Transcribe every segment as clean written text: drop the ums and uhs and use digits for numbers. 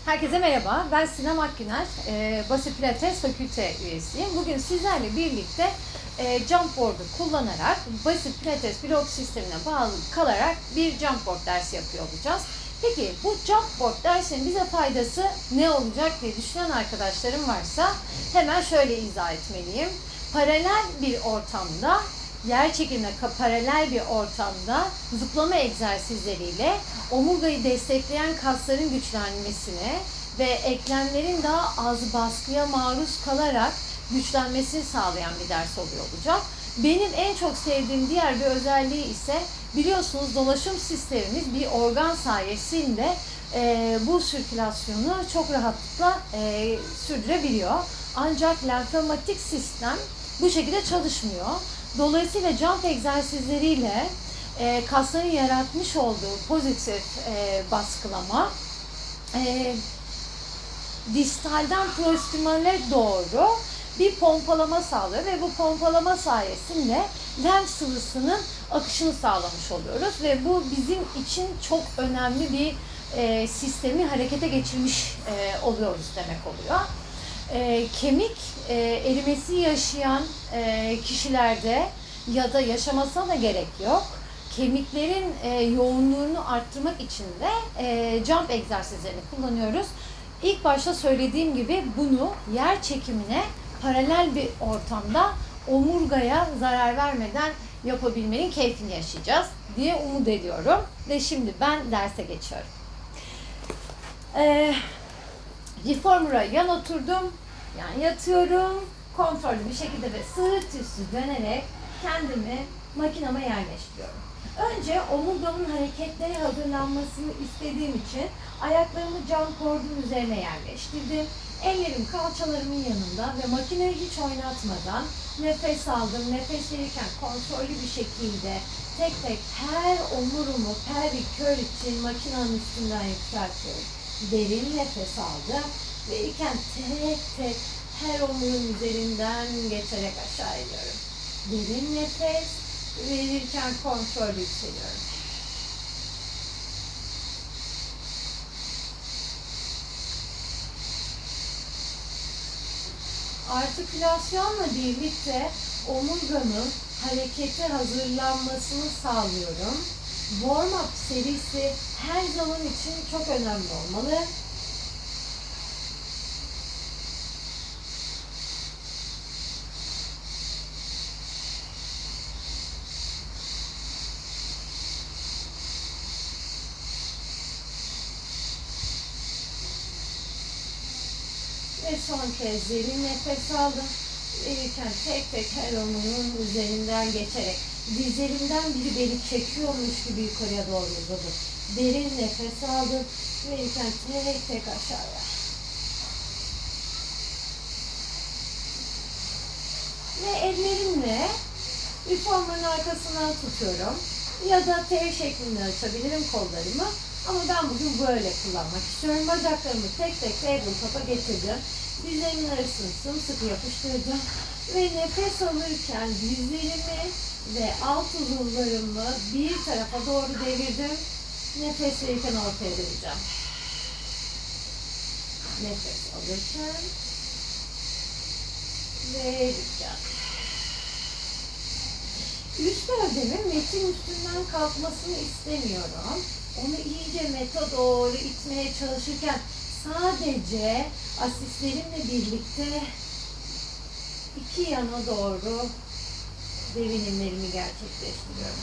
Herkese merhaba, ben Sinem Akgüner, Basi Pilates Fakülte üyesiyim. Bugün sizlerle birlikte jump board'u kullanarak Basi Pilates blok sistemine bağlı kalarak bir jump board dersi yapıyor olacağız. Peki bu jump board dersinin bize faydası ne olacak diye düşünen arkadaşlarım varsa hemen şöyle izah etmeliyim. Paralel bir ortamda, yer çekimine paralel bir ortamda zıplama egzersizleriyle omurgayı destekleyen kasların güçlenmesine ve eklemlerin daha az baskıya maruz kalarak güçlenmesini sağlayan bir ders oluyor olacak. Benim en çok sevdiğim diğer bir özelliği ise biliyorsunuz dolaşım sistemimiz bir organ sayesinde bu sirkülasyonu çok rahatlıkla sürdürebiliyor. Ancak lenfematik sistem bu şekilde çalışmıyor. Dolayısıyla jump egzersizleriyle kasların yaratmış olduğu pozitif baskılama distalden prostimale doğru bir pompalama sağlıyor ve bu pompalama sayesinde lenf sıvısının akışını sağlamış oluyoruz ve bu bizim için çok önemli bir sistemi harekete geçirmiş oluyoruz demek oluyor. Kemik erimesi yaşayan kişilerde ya da yaşamasına da gerek yok. Kemiklerin yoğunluğunu arttırmak için de jump egzersizlerini kullanıyoruz. İlk başta söylediğim gibi bunu yer çekimine paralel bir ortamda omurgaya zarar vermeden yapabilmenin keyfini yaşayacağız diye umut ediyorum. Ve şimdi ben derse geçiyorum. Reformer'a yan oturdum, yani yatıyorum, kontrollü bir şekilde ve sırt üstü dönerek kendimi makinama yerleştiriyorum. Önce omurgamın hareketlere hazırlanmasını istediğim için ayaklarımı jump board'un üzerine yerleştirdim. Ellerim kalçalarımın yanında ve makineyi hiç oynatmadan nefes aldım. Nefes verirken kontrollü bir şekilde tek tek her omurumu pelvik curl için makinenin üstünden yükseltiyorum. Derin nefes aldım. Verirken tek tek her omurun üzerinden geçerek aşağı iniyorum. Derin nefes verirken kontrol yükseliyorum. Artikülasyonla birlikte omurgamın harekete hazırlanmasını sağlıyorum. Warm-up serisi her zaman için çok önemli olmalı. Ve son kez derin nefes aldım. Verirken tek tek her omurun üzerinden geçerek dizlerimden biri beni çekiyormuş gibi yukarıya doğru uzadım. Derin nefes aldım. Verirken tek tek aşağıya. Ve ellerimle reformer'ın arkasından tutuyorum. Ya da T şeklinde açabilirim kollarımı. Ama ben bugün böyle kullanmak istiyorum. Bacaklarımı tek tek tabletop'a getirdim. Dizlerimin arasını sımsıkı yapıştırdım. Ve nefes alırken dizlerimi ve alt uzuvlarımı bir tarafa doğru devirdim. Nefes verirken ortaya döneceğim. Nefes alırken verirken. Üst gövdemin metin üstünden kalkmasını istemiyorum. Onu iyice meta doğru itmeye çalışırken sadece asistlerimle birlikte iki yana doğru devinimlerimi gerçekleştiriyorum.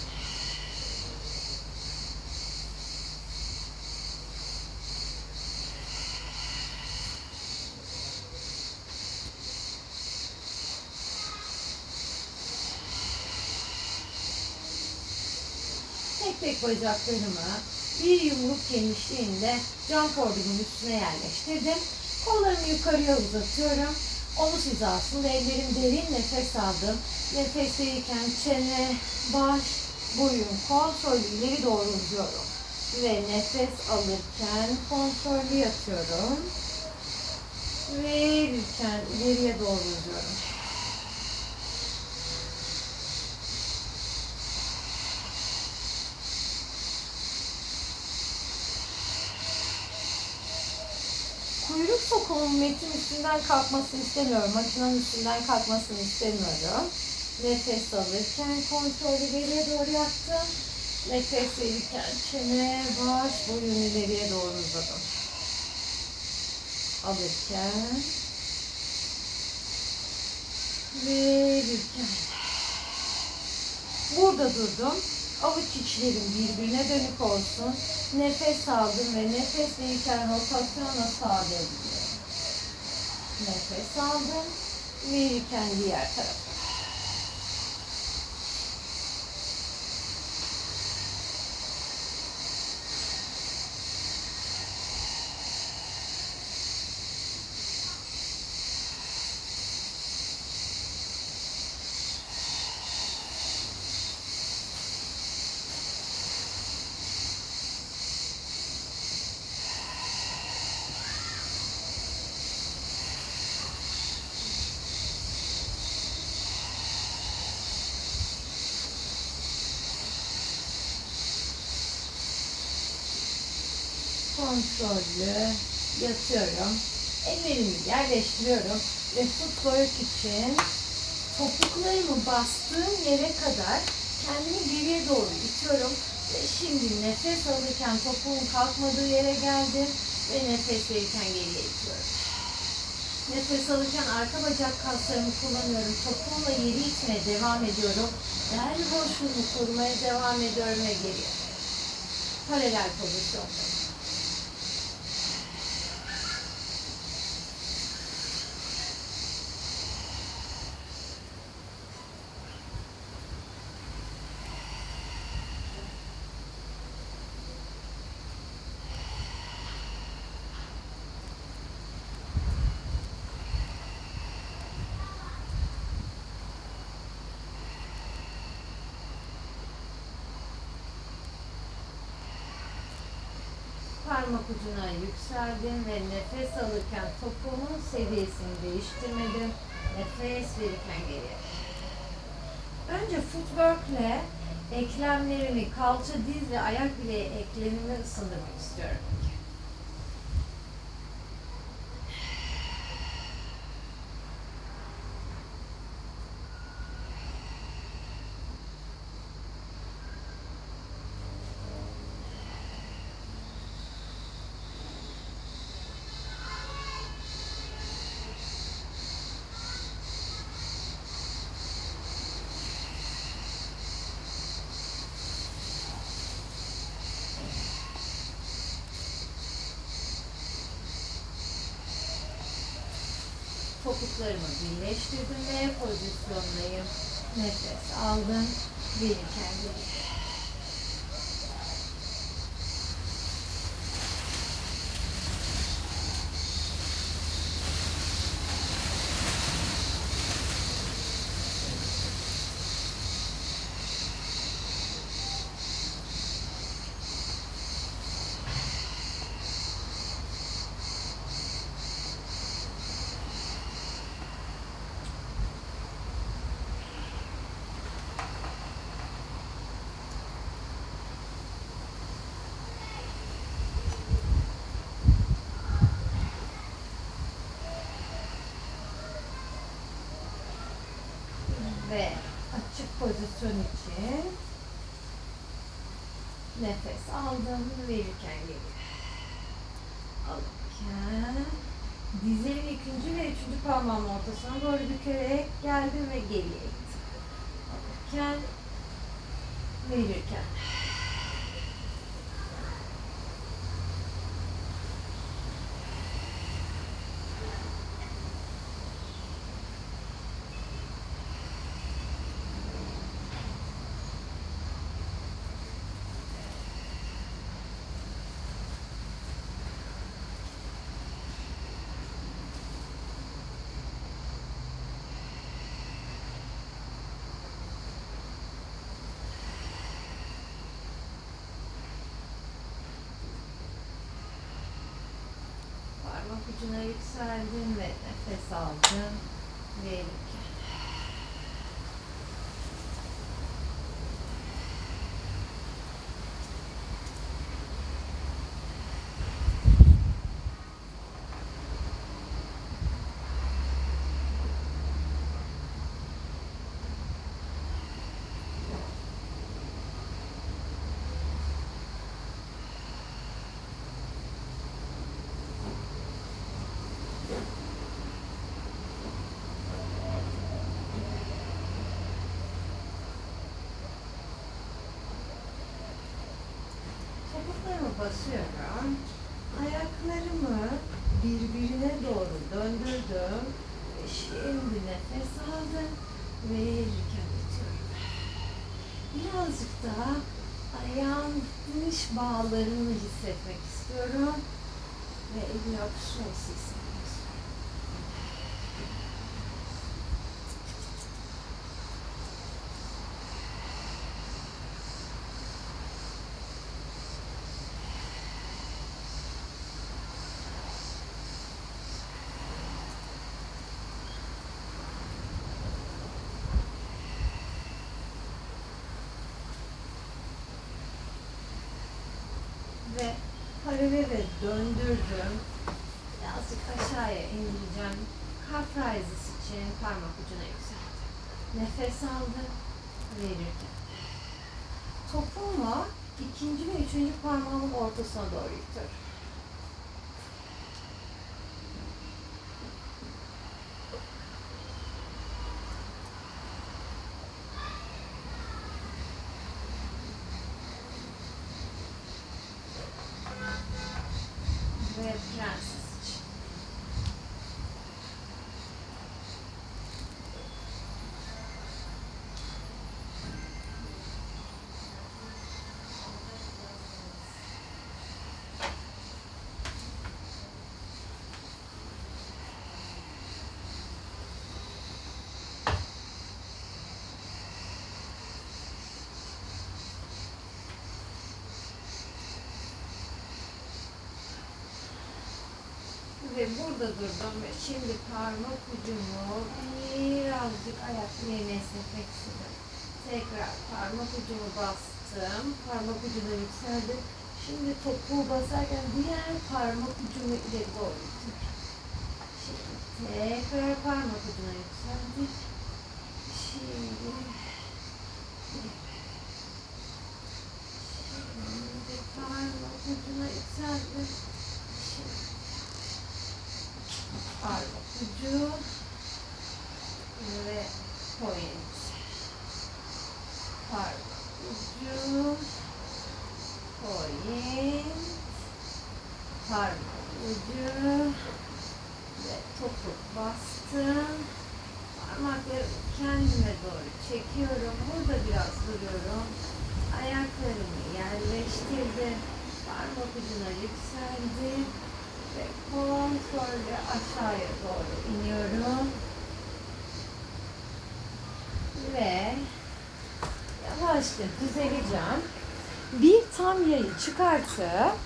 Tek tek bacaklarımı bir yumruk genişliğinde jump board'umun üstüne yerleştirdim. Kollarımı yukarıya uzatıyorum. Omuz hizasında ellerim derin nefes aldım. Nefes verirken çene, baş, boyun kontrollü ileri doğru uzuyorum. Ve nefes alırken kontrollü yatıyorum. Verirken ileriye doğru uzuyorum. Kuyruk sokumun metin üstünden kalkmasını istemiyorum. Makinenin üstünden kalkmasını istemiyorum. Nefes alırken kontrolü ileriye doğru yaptım. Nefes verirken çene, baş, boyun ileriye doğru uzadım. Alırken, verirken. Burada durdum. Avuç içlerim birbirine dönük olsun. Nefes aldım ve nefes verirken rotasyonla sağa gidiyorum. Nefes aldım. Verirken diğer tarafa. Kontrollü yatıyorum. Ellerimi yerleştiriyorum ve footwork için topuklarımı bastığım yere kadar kendimi geriye doğru itiyorum ve şimdi nefes alırken topuğum kalkmadığı yere geldim ve nefes verirken geriye itiyorum. Nefes alırken arka bacak kaslarımı kullanıyorum. Topuğumla yeri itmeye devam ediyorum. Bel boşluğumu korumaya devam ediyorum ve geriye. Paralel pozisyonda. Parmak ucuna yükseldim ve nefes alırken topuğumun seviyesini değiştirmedim. Nefes verirken geriye. Önce footwork ile eklemlerimi, kalça, diz ve ayak bileği eklemimi ısındırmak istiyorum. Topuklarımı birleştirdim ve pozisyondayım. Nefes aldım. Verirken geriye. Ve açık pozisyon için nefes aldım, verirken geriye. Alırken dizlerin ikinci ve üçüncü parmağımın ortasına doğru bükerek geldim ve geriye gittim. Alırken, verirken. Parmak ucuna yükseldim ve nefes aldım. Verirken. basıyorum. Ayaklarımı birbirine doğru döndürdüm. Ve şimdi nefes aldım. Ve verirken itiyorum. Birazcık daha ayağın dış bağlarını hissetmek istiyorum. Ve iliopsoas hissetmek istiyorum. Ve paralele döndürdüm. Birazcık aşağıya indireceğim. Calf raises için parmak ucuna yükseldim. Nefes aldım. Verirken. Topuğumu ikinci ve üçüncü parmağımın ortasına doğru itiyorum. Ve prenses için. Ve burada durdum ve şimdi parmak ucumu birazcık ayak bileğine esnetmek istedim. Tekrar parmak ucumu bastım. Parmak ucuna yükseldim. Şimdi topuğu basarken diğer parmak ucumu ileri doğru itiyorum. Şimdi tekrar parmak ucuna yükseldik. Şimdi parmak ucuna yükseldim. Şimdi parmak ucu ve point. Parmak ucu, point, parmak ucu ve topuk bastım. Parmaklarımı kendime doğru çekiyorum. Burada biraz duruyorum. Ayaklarımı yerleştirdim. Parmak ucuna yükseldim. Ve kontrolle aşağıya doğru iniyorum. Ve yavaşça düzeleceğim. Bir tam yayı çıkartıp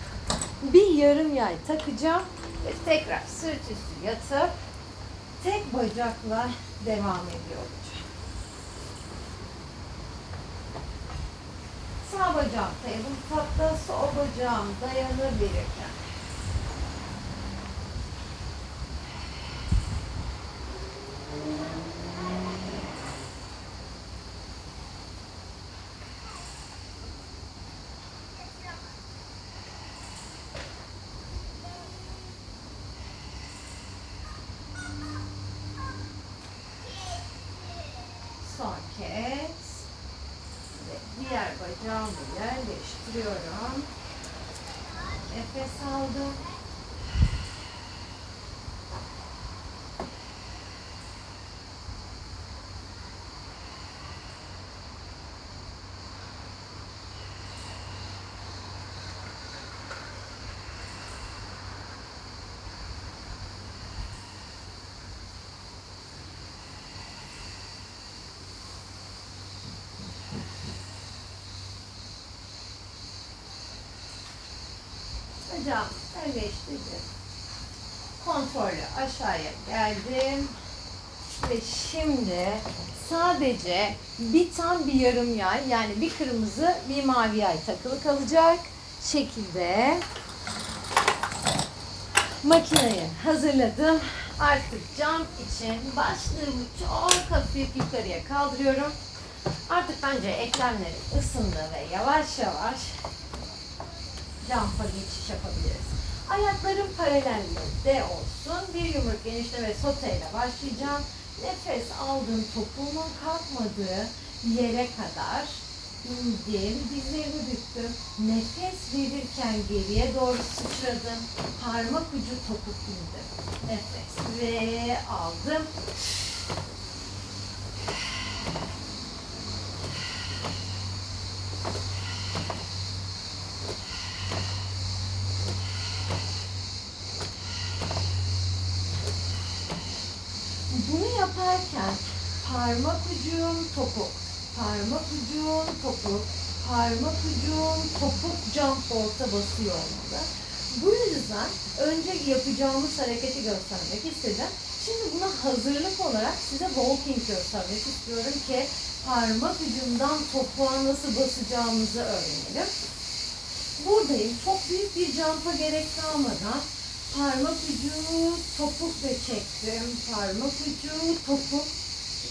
bir yarım yay takacağım. Ve tekrar sırt üstü yatıp tek bacakla devam ediyor olacağım. Sağ bacağım tabletop'ta, sol bacağım dayanabilirken. Son kez ve diğer bacağımı yerleştiriyorum. Nefes aldım. Bacağımı yerleştirdim. Kontrollü aşağıya geldim. Ve şimdi sadece bir tam bir yarım yay, yani bir kırmızı bir mavi yay takılı kalacak şekilde makineyi hazırladım. Artık jump için başlığımı çok hafif yukarıya kaldırıyorum. Artık bence eklemlerim ısındı ve yavaş yavaş jump'a geçiş yapabiliriz. Ayaklarım paralelde olsun. Bir yumruk genişleme soteyle başlayacağım. Nefes aldım, topuğumun kalkmadığı yere kadar İndim, dizlerimi büktüm. Nefes verirken geriye doğru sıçradım. Parmak ucu topuk indim. Nefes ve aldım. Bunu yaparken parmak ucum topuk, parmak ucum topuk, parmak ucum topuk jump board'a basıyor olmalı. Bu yüzden önce yapacağımız hareketi göstermek istedim. Şimdi buna hazırlık olarak size walking göstermek istiyorum ki parmak ucumdan topuğa nasıl basacağımızı öğrenelim. Buradayım. Çok büyük bir jump'a gerek kalmadan parmak ucu topuk ve çektim. Parmak ucu topuk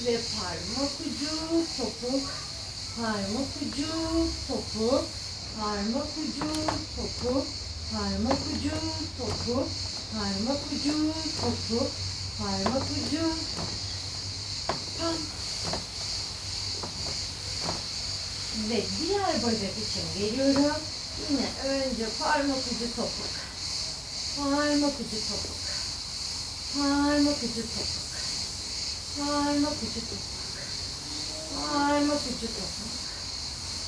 ve parmak ucu topuk. Parmak ucu topuk. Parmak ucu topuk. Parmak ucu topuk. Parmak ucu topuk. Parmak ucu pam. Ve diğer bacak için geliyorum. Yine önce parmak ucu topuk. Parmak ucu topuk. Parmak ucu topuk. Parmak ucu topuk. Parmak ucu topuk.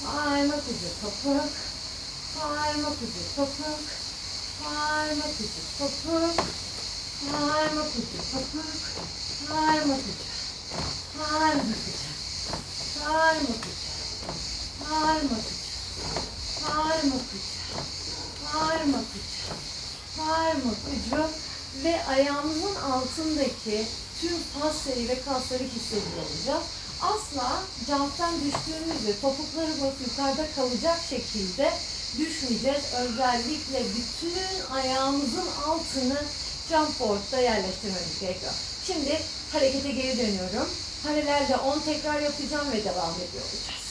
Parmak ucu topuk. Parmak ucu topuk. Parmak ucu topuk. Parmak ucu topuk. Parmak ucu. Parmak ucu. Parmak ucu. Parmak ucu. Parmak ucu. Parmak ucu. Parmak ucu ve ayağımızın altındaki tüm fasları ve kasları hissediyor olacağız. Asla jump'tan düştüğümüzde topukları basıp yukarıda kalacak şekilde düşmeyeceğiz. Özellikle bütün ayağımızın altını jump board'da yerleştirmemiz gerekiyor. Şimdi harekete geri dönüyorum. Paralelde 10 tekrar yapacağım ve devam ediyor olacağız.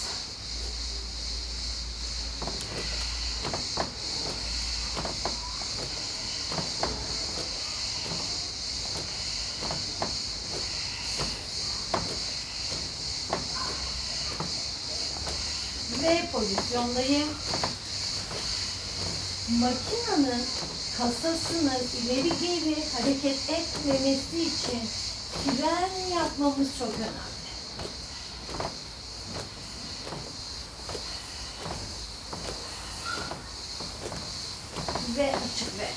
Ve pozisyondayım. Makinenin kasasını ileri geri hareket etmemesi için fren yapmamız çok önemli. Ve açık ver.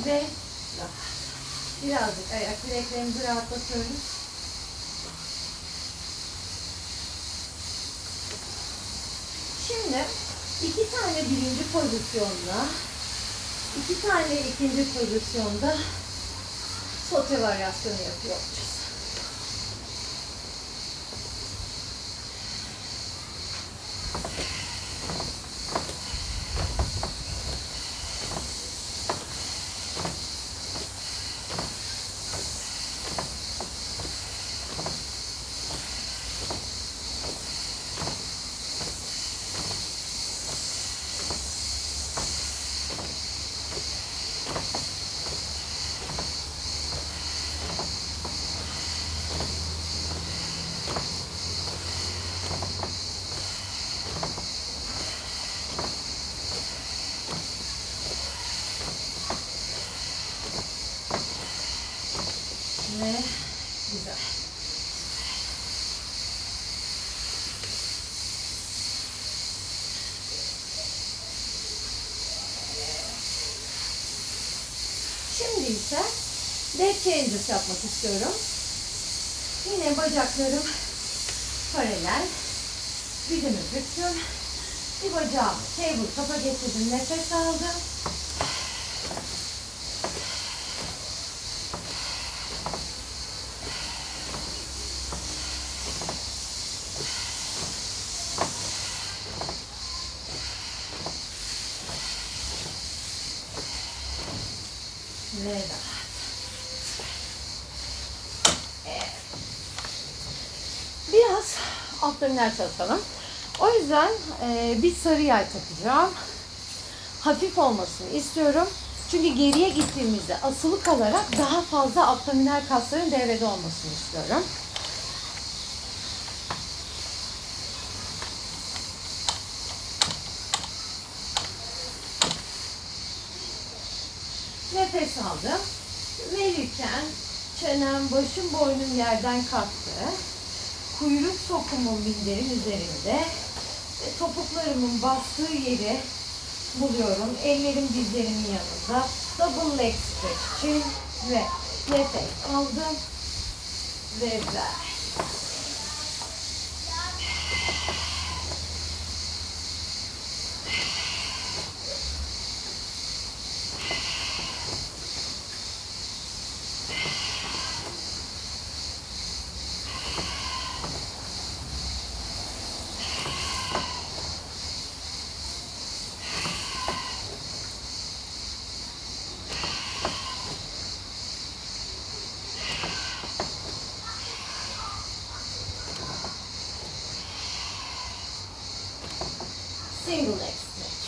Ve rahat. Birazcık ayak bileklerimizi rahatlatıyoruz. Şimdi 2 tane birinci pozisyonda, 2 tane ikinci pozisyonda sote varyasyonu yapıyor olacağız. Ve güzel. Şimdi ise back changes yapmak istiyorum. Yine bacaklarım paralel. Dizimi büktüm. Bir bacağımı table top'a getirdim. Nefes aldım. Ve rahat. Evet. Biraz abdominal çalışalım. O yüzden bir sarı yay takacağım. Hafif olmasını istiyorum. Çünkü geriye gittiğimizde asılı kalarak daha fazla abdominal kasların devrede olmasını istiyorum. Nefes aldım. Verirken çenem, başım, boynum yerden kalktı. Kuyruk sokumum minderin üzerinde. Topuklarımın bastığı yeri buluyorum. Ellerim dizlerimin yanında. Double leg stretch için ve nefes aldım ve ver. Single leg stretch.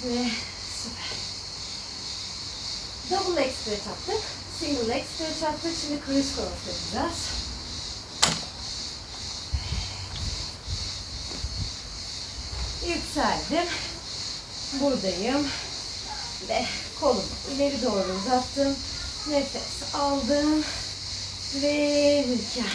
Ve süper. Double leg stretch yaptık. Single leg stretch yaptık. Şimdi criss cross yapacağız. Yükseldim. Buradayım. Ve kolumu ileri doğru uzattım. Nefes aldım. Verirken.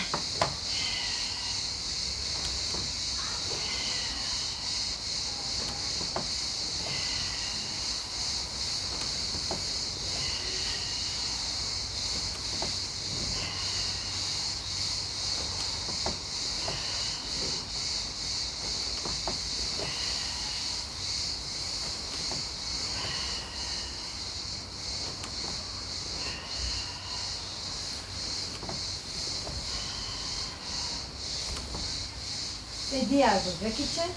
Ve diğer bacak için.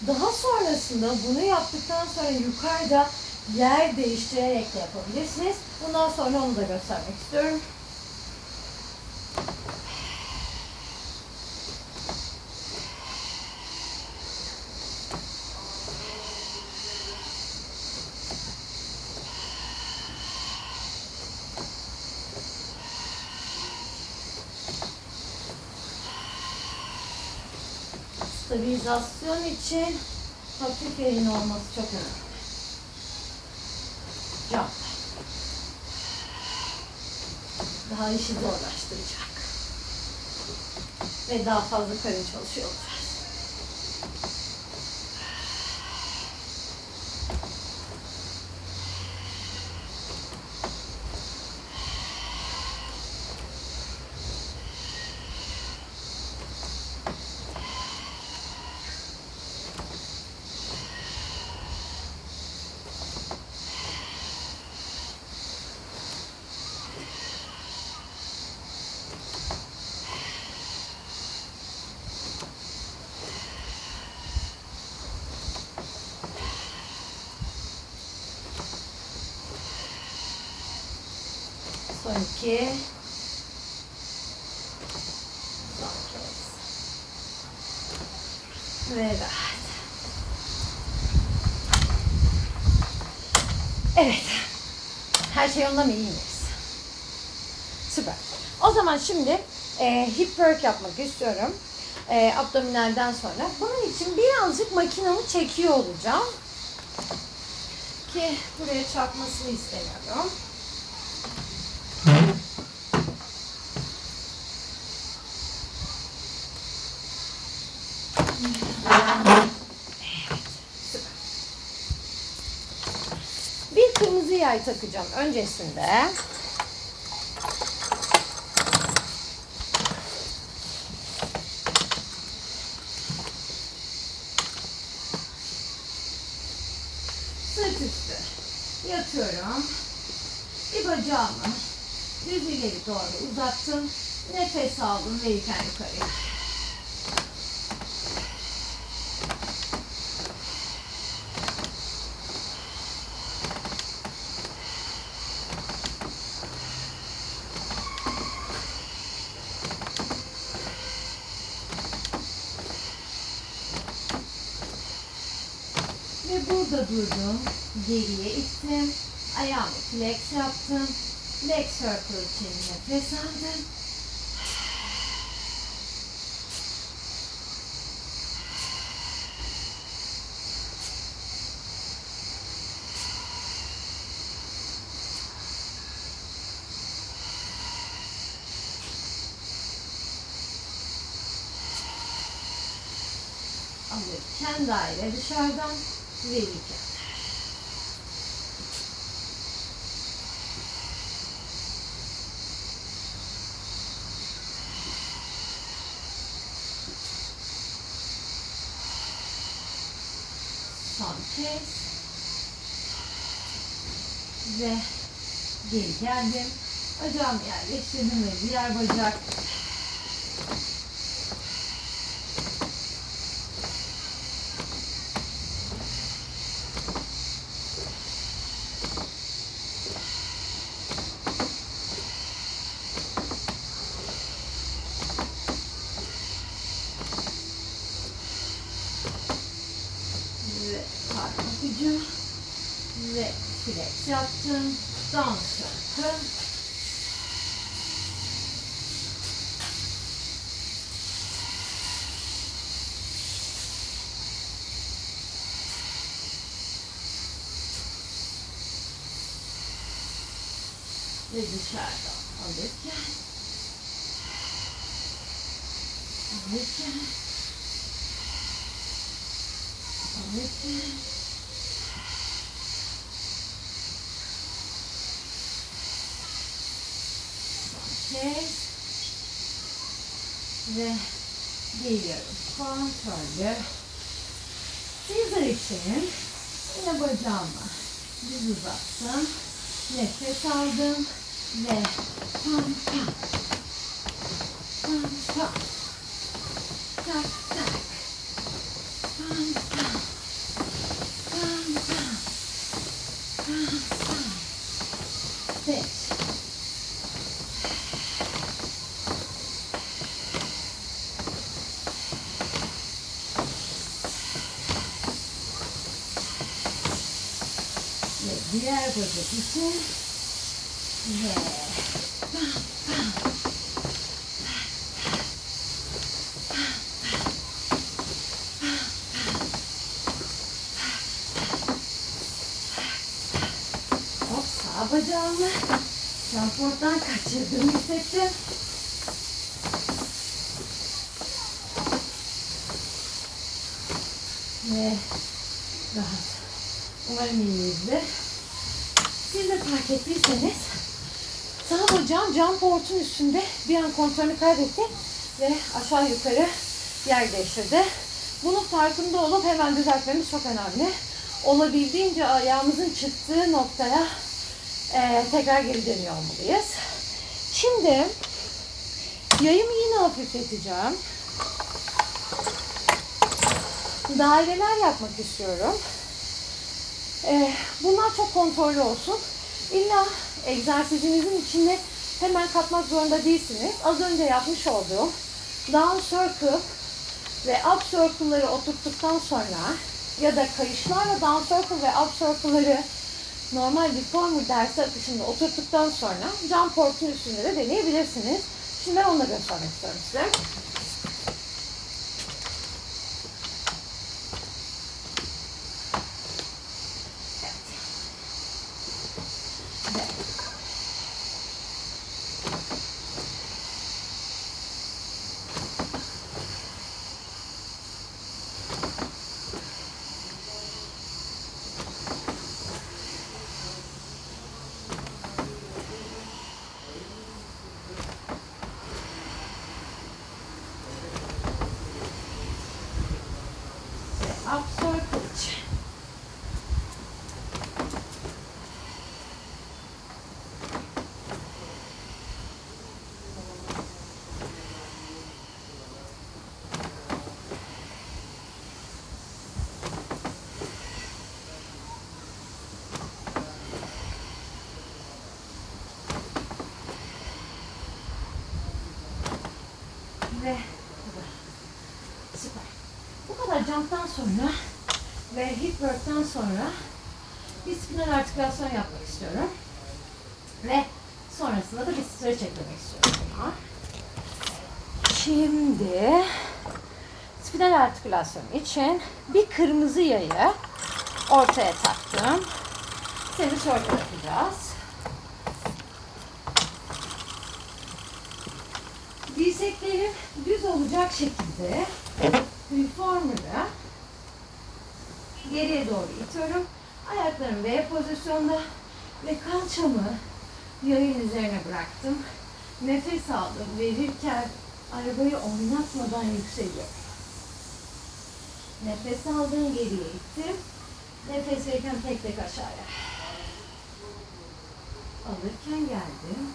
Daha sonrasında bunu yaptıktan sonra yukarıda yer değiştirerek de yapabilirsiniz. Bundan sonra onu da göstermek istiyorum. Stabilizasyon için hafif elin olması çok önemli. Jump. Daha işi zorlaştıracak. Ve daha fazla karın çalışıyor olacağız. Son iki. Son kez. Ve rahat. Evet. Her şey yolunda mı, iyi miyiz? Süper. O zaman şimdi hip work yapmak istiyorum. Abdominalden sonra. Bunun için birazcık makinamı çekiyor olacağım. Ki buraya çarpmasını istemiyorum. Bir kırmızı yay takacağım öncesinde. Sırt üstü yatıyorum. Bir bacağımı düz ileri doğru uzattım. Nefes aldım verirken yukarıya. Ve burada durdum. Geriye ittim. Ayağımı flex yaptım. Leg circle için nefes aldım. Alırken daire dışarıdan verirken. Son kez. Ve geri geldim. Bacağımı yerleştirdim ve diğer bacak. Ve parmak ucu. Ve flex yaptım. Down circle. Ve dışarıdan alırken alırken kez ve geliyorum kontrollü. Scissor için yine bacağımı düz uzattım. Nefes aldım ve tam tam tam tam tak tak tam tam tam tam tam tam 5 ve diğer bacak için ve bam bam hop sağ bacağımı jump kaçırdığımı hissettim. Ve rahat. Umarım iyiyizdir. Siz de fark ettiyseniz sağ bacağım jump board'un üstünde bir an kontrolünü kaybetti ve aşağı yukarı yer değiştirdi. Bunun farkında olup hemen düzeltmemiz çok önemli. Olabildiğince ayağımızın çıktığı noktaya tekrar geri dönüyor olmalıyız. Şimdi yayımı yine hafifleteceğim. Daireler yapmak istiyorum. Bunlar çok kontrollü olsun. İlla egzersizinizin içinde hemen katmak zorunda değilsiniz. Az önce yapmış olduğum down circle ve up circle'ları oturttuktan sonra ya da kayışlarla down circle ve up circle'ları normal reformer dersi akışında oturttuktan sonra jump board'un üstünde de deneyebilirsiniz. Şimdi ben onu da göstermek istiyorum size. ve süper. Bu kadar jump'tan sonra ve hip work'tan sonra bir spinal artikülasyon yapmak istiyorum. Ve sonrasında da bir stretch eklemek istiyorum buna. Şimdi spinal artikülasyon için bir kırmızı yayı ortaya taktım. Seni şöyle yapacağız. Dirseklerim düz olacak şekilde reformer'ı geriye doğru itiyorum. Ayaklarım V pozisyonda ve kalçamı yayın üzerine bıraktım. Nefes aldım. Verirken arabayı oynatmadan yükseliyorum. Nefes aldım, geriye ittim. Nefes verirken tek tek aşağıya. Alırken geldim.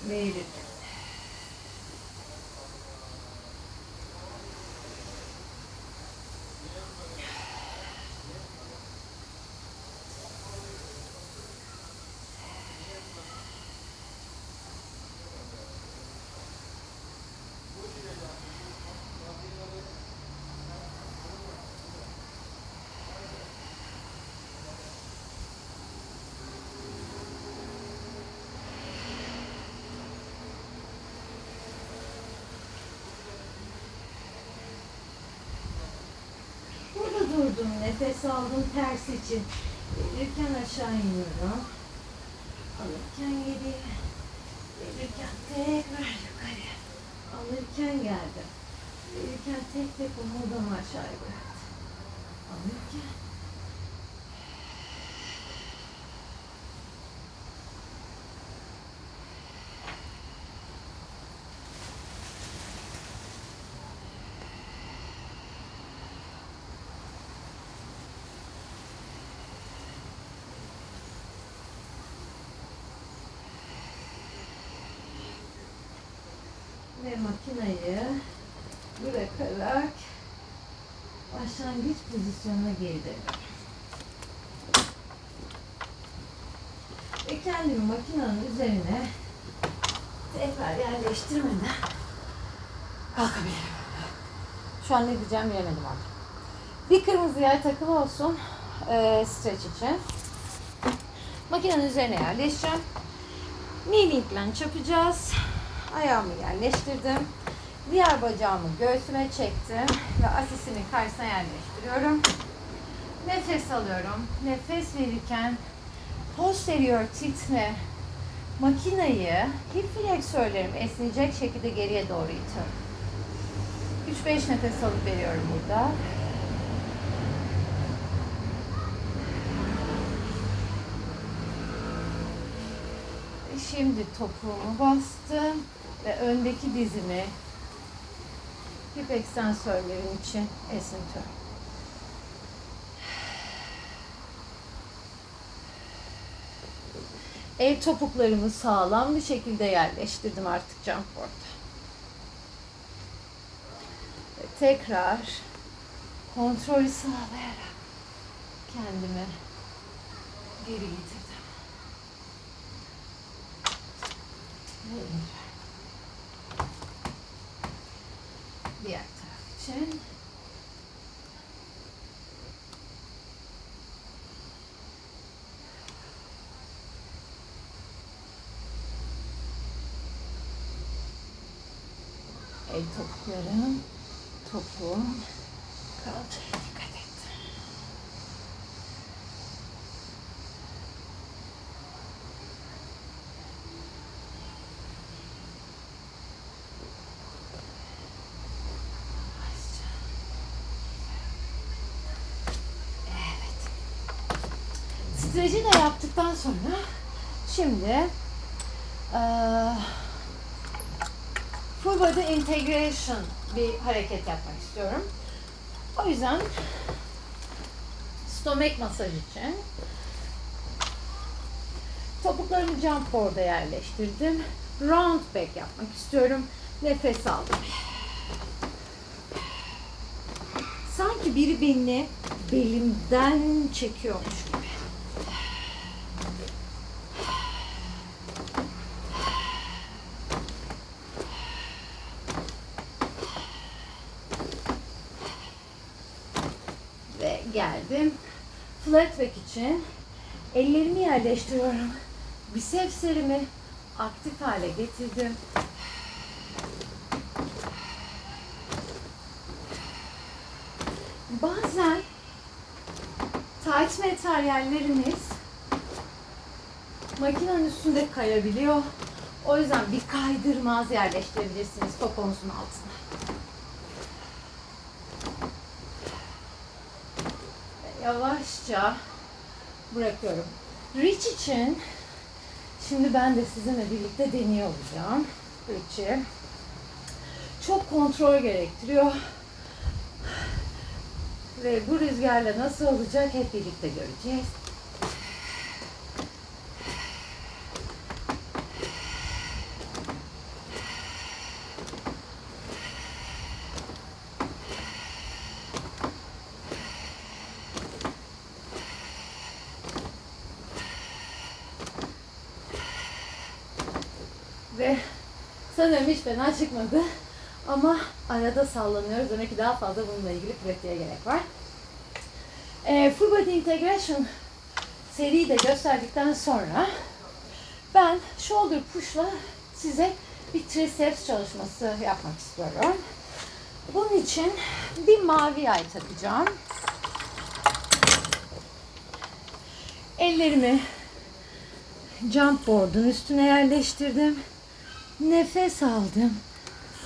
Verirken. Durdum, nefes aldım ters için. Verirken aşağı iniyorum. Alırken geriye. Verirken tekrar yukarı. Alırken geldim. Verirken tek tek omurgamı aşağıya bıraktım. Alırken. Ve makinayı bırakarak başlangıç pozisyonuna geri dönüyorum. Ve kendimi makinenin üzerine tekrar yerleştirmeden kalkabilirim. Şu an ne diyeceğim bilemedim artık. Bir kırmızı yay takılı olsun stretch için. Makinenin üzerine yerleşeceğim. Kneeling lunge yapacağız. Ayağımı yerleştirdim. Diğer bacağımı göğsüme çektim ve asisimin karşısına yerleştiriyorum. Nefes alıyorum. Nefes verirken posterior tiltle makinayı hip fleksörlerim esneyecek şekilde geriye doğru itiyorum. 3-5 nefes alıp veriyorum burada. Şimdi topuğumu bastım ve öndeki dizimi hip ekstansörlerim için esnetiyorum. El topuklarımı sağlam bir şekilde yerleştirdim artık jump board'a. Ve tekrar kontrolü sağlayarak kendimi geri getirdim. Diğer taraf için el topuklarım, topuğum, kalçaya dikkat et. Stretch'i de yaptıktan sonra şimdi full body integration bir hareket yapmak istiyorum. O yüzden stomach masaj için topuklarımı jump board'a yerleştirdim. Round back yapmak istiyorum. Nefes aldım. Sanki biri beni belimden çekiyormuş gibi. Geldim. Flat back için ellerimi yerleştiriyorum. Bisepslerimi aktif hale getirdim. Bazen tight materyallerimiz makinenin üstünde kayabiliyor. O yüzden bir kaydırmaz yerleştirebilirsiniz topuğunuzun altına. Yavaşça bırakıyorum. Reach için şimdi ben de sizinle birlikte deniyor olacağım. Reach'i. Çok kontrol gerektiriyor. Ve bu rüzgarla nasıl olacak hep birlikte göreceğiz. Ve sanırım hiç fena çıkmadı. Ama arada sallanıyoruz. Demek ki daha fazla bununla ilgili pratiğe gerek var. Full body integration seriyi de gösterdikten sonra ben shoulder push'la size bir triceps çalışması yapmak istiyorum. Bunun için bir mavi yay takacağım. Ellerimi jump board'un üstüne yerleştirdim. Nefes aldım.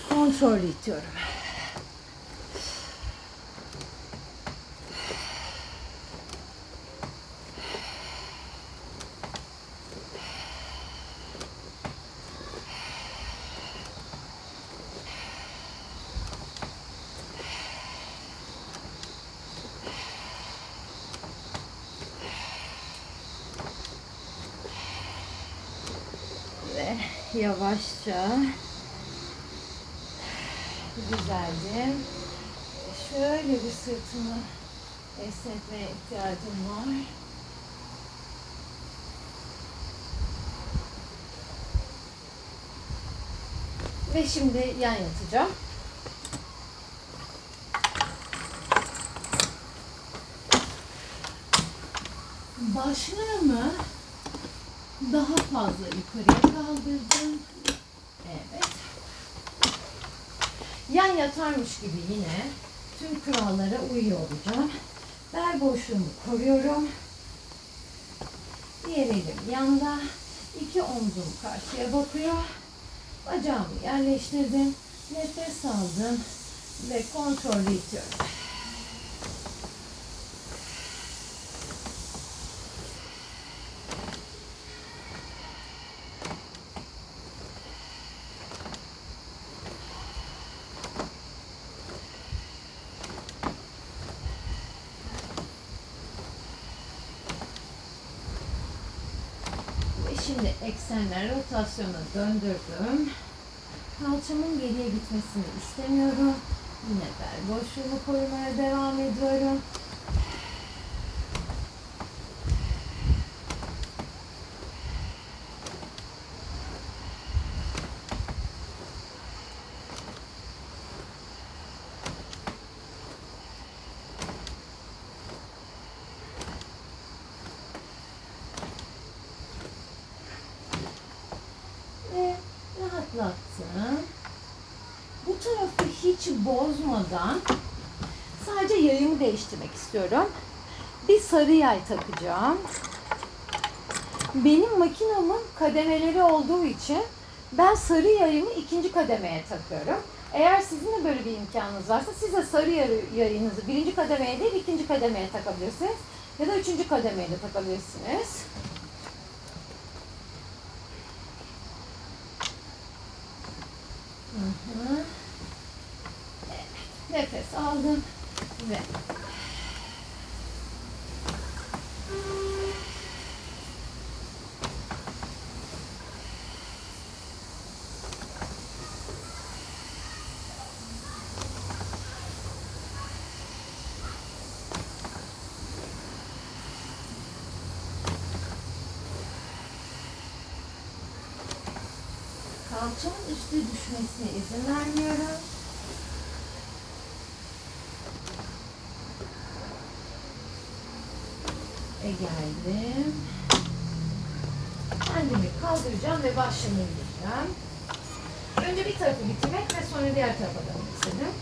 Kontrollü itiyorum. Ve yavaşça düzeldim. Şöyle bir sırtımı esnetmeye ihtiyacım var. Ve şimdi yan yatacağım. Başlarımı daha fazla yukarıya kaldırdım. Evet. Yan yatarmış gibi yine tüm kurallara uyuyor olacağım. Bel boşluğumu koruyorum. Diğer elim yanda. İki omzum karşıya bakıyor. Bacağımı yerleştirdim. Nefes aldım ve kontrollü itiyorum. Şimdi eksenler rotasyona döndürdüm. Kalçamın geriye gitmesini istemiyorum. Yine bel boşluğumu korumaya devam ediyorum. Rahatlattım. Bu tarafı hiç bozmadan sadece yayımı değiştirmek istiyorum. Bir sarı yay takacağım. Benim makinamın kademeleri olduğu için ben sarı yayımı ikinci kademeye takıyorum. Eğer sizin de böyle bir imkanınız varsa siz de sarı yayınızı birinci kademeye değil ikinci kademeye takabilirsiniz. Ya da üçüncü kademeye de takabilirsiniz. Evet, nefes aldım ve kalçamın üstü düşmesine izin vermiyorum. Ve geldim. Kendimi kaldıracağım ve başlamayı indireceğim. Önce bir tarafı bitirmek ve sonra diğer tarafa dönmek istedim.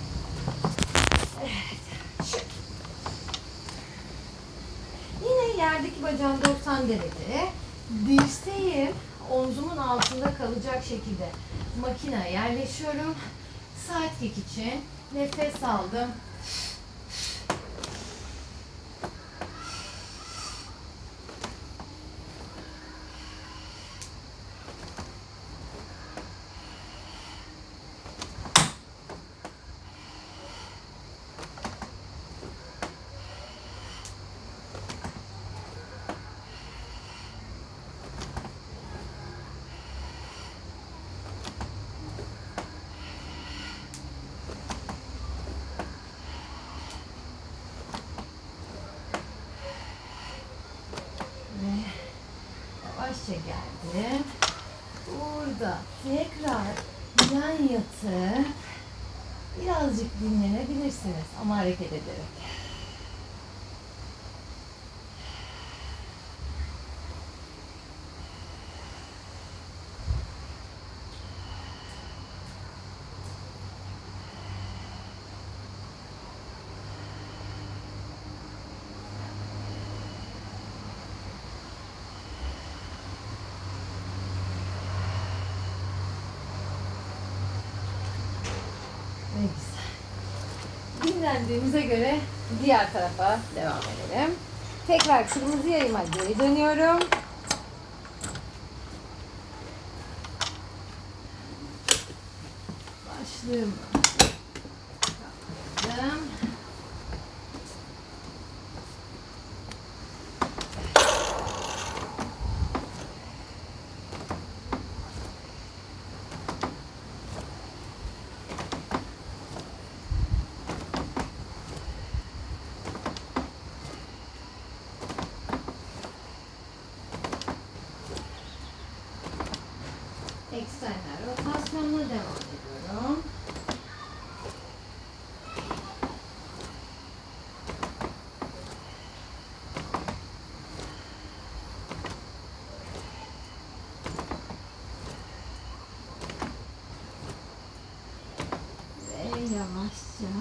Evet. Yine yerdeki bacağım 90 derece. Dirseğim omzumun altında kalacak şekilde makineye yerleşiyorum. Sidekick için nefes aldım. Yavaşça geldim. Burada tekrar yan yatıp birazcık dinlenebilirsiniz ama hareket ederek. Ne güzel. Dinlendiğimize göre diğer tarafa devam edelim. Tekrar kırmızı yayıma geri dönüyorum. Başlığımı kaldırdım. Eksternal rotasyonla devam ediyorum. Ve yavaşça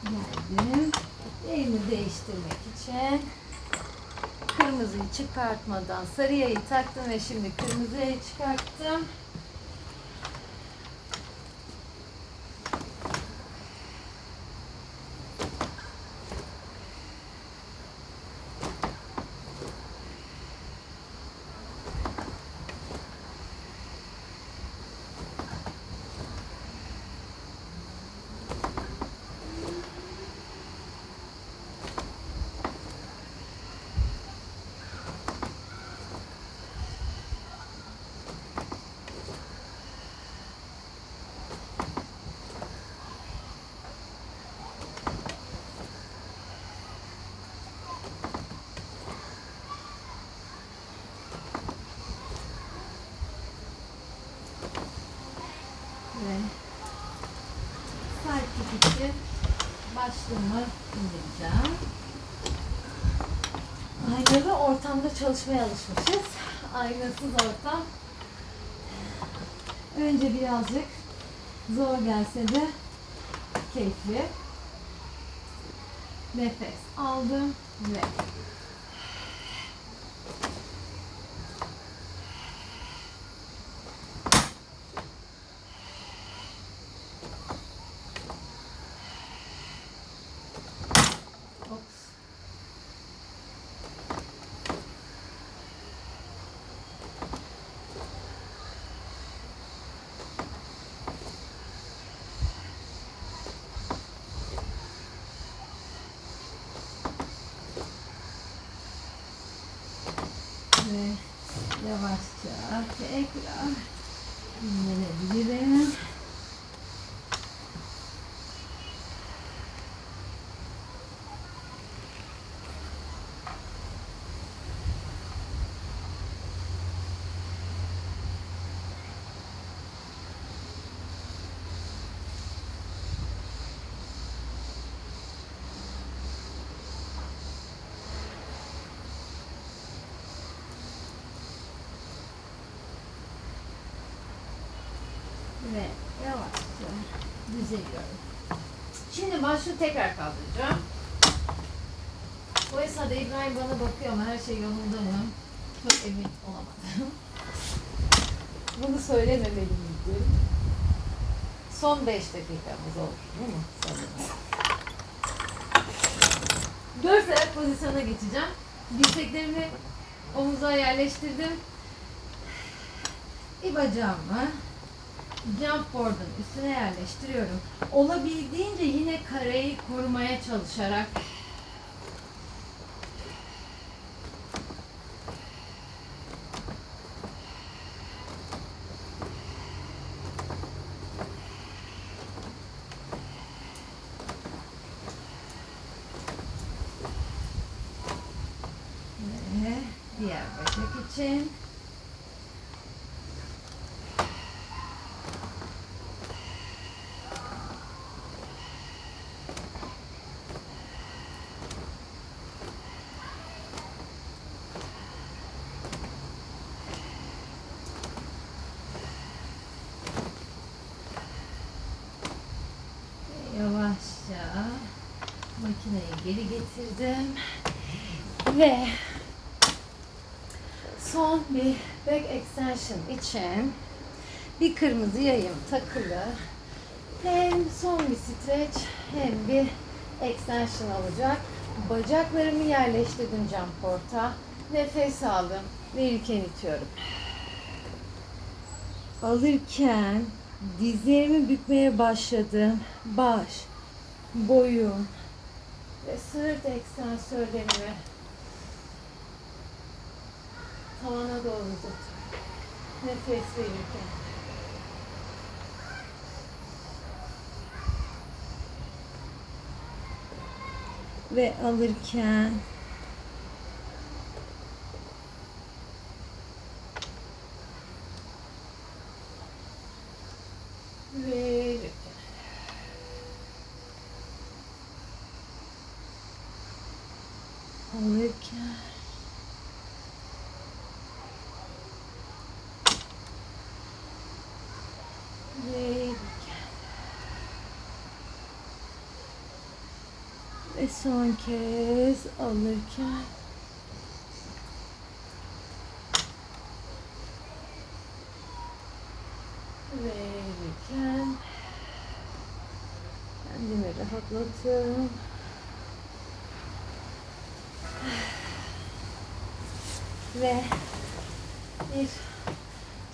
geldim. Yerimi değiştirmek için kırmızıyı çıkartmadan sarı yayı taktım ve şimdi kırmızı yayı çıkarttım. Ve sidekick için başlığımı indireceğim. Aynalı ortamda çalışmaya alışmışız. Aynasız ortam önce birazcık zor gelse de keyifli. Nefes aldım ve ve yavaşça tekrar dinlenebilirim. ve yavaşça düzeliyorum. Şimdi başlığı tekrar kaldıracağım. Bu esnada İbrahim bana bakıyor ama her şey yolunda mı? Çok emin olamadım. Bunu söylememeliydim. Son 5 dakikamız olur değil mi? Sanırım. 4 ayak pozisyona geçeceğim. Dirseklerimi omuza yerleştirdim. Bir bacağımı jump board'un üstüne yerleştiriyorum. Olabildiğince yine kareyi korumaya çalışarak ve diğer bacak için yavaşça makineyi geri getirdim ve son bir back extension için bir kırmızı yayım takılı, hem son bir stretch hem bir extension olacak. Bacaklarımı yerleştirdim jump board'a, nefes aldım ve ilken itiyorum. Alırken dizlerimi bükmeye başladım. Baş, boyun ve sırt ekstansörlerimi tavana doğru uzatıyorum. Nefes verirken. Ve alırken verirken. Alırken verirken. Ve son kez alırken verirken kendimi rahatlatıyorum. Ve bir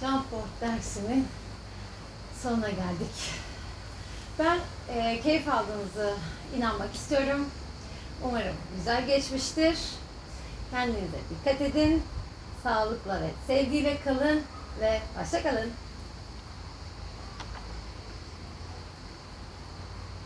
jump board dersimin sonuna geldik. Ben keyif aldığınızı inanmak istiyorum. Umarım güzel geçmiştir. Kendinize dikkat edin. Sağlıkla ve sevgiyle kalın ve hoşça kalın.